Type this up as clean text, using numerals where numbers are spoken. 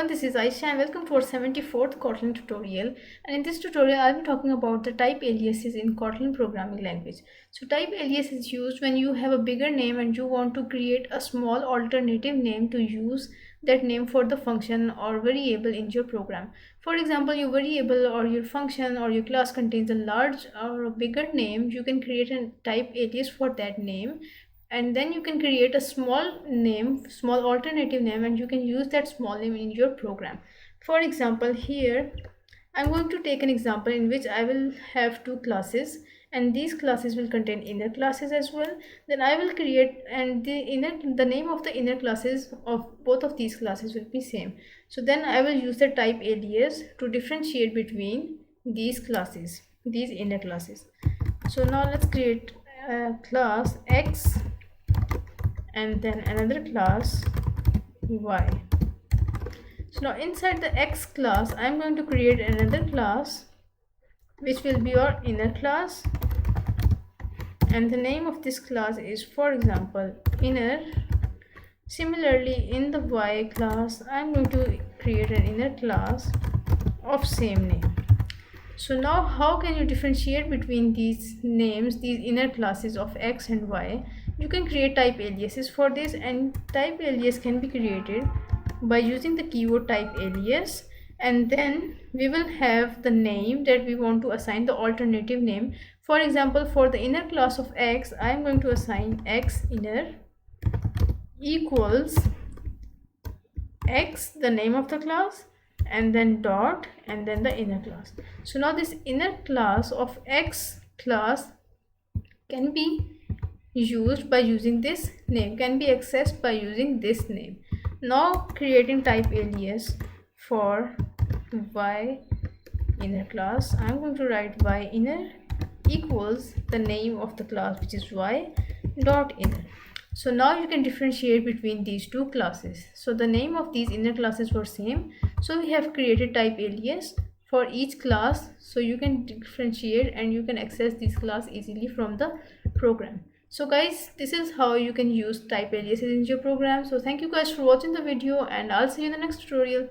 everyone, this is Aisha and welcome to our 74th Kotlin tutorial. And in this tutorial, I'll be talking about the type aliases in Kotlin programming language. So type alias is used when you have a bigger name and you want to create a small alternative name to use that name for the function or variable in your program. For example, your variable or your function or your class contains a large or a bigger name. You can create a type alias for that name, and then you can create a small alternative name, and you can use that small name in your program. For example, here I'm going to take an example in which I will have two classes, and these classes will contain inner classes as well. Then I will create, and the name of the inner classes of both of these classes will be same. So then I will use the type alias to differentiate between these classes, these inner classes. So now let's create a class X and then another class Y. So now inside the X class, I'm going to create another class which will be our inner class, and the name of this class is, for example, inner. Similarly, in the Y class, I'm going to create an inner class of same name. So now how can you differentiate between these names, these inner classes of X and Y? You can create type aliases for this, and type alias can be created by using the keyword type alias, and then we will have the name that we want to assign the alternative name. For example, for the inner class of X, I am going to assign X inner equals X, the name of the class, and then dot, and then the inner class. So now this inner class of X class can be used by using this name, can be accessed by using this name. Now creating type alias for Y inner class, I'm going to write Y inner equals the name of the class, which is Y dot inner. So now you can differentiate between these two classes. So the name of these inner classes were same, so we have created type alias for each class, so you can differentiate and you can access this class easily from the program. So guys, this is how you can use type aliases in your program. So thank you guys for watching the video, and I'll see you in the next tutorial.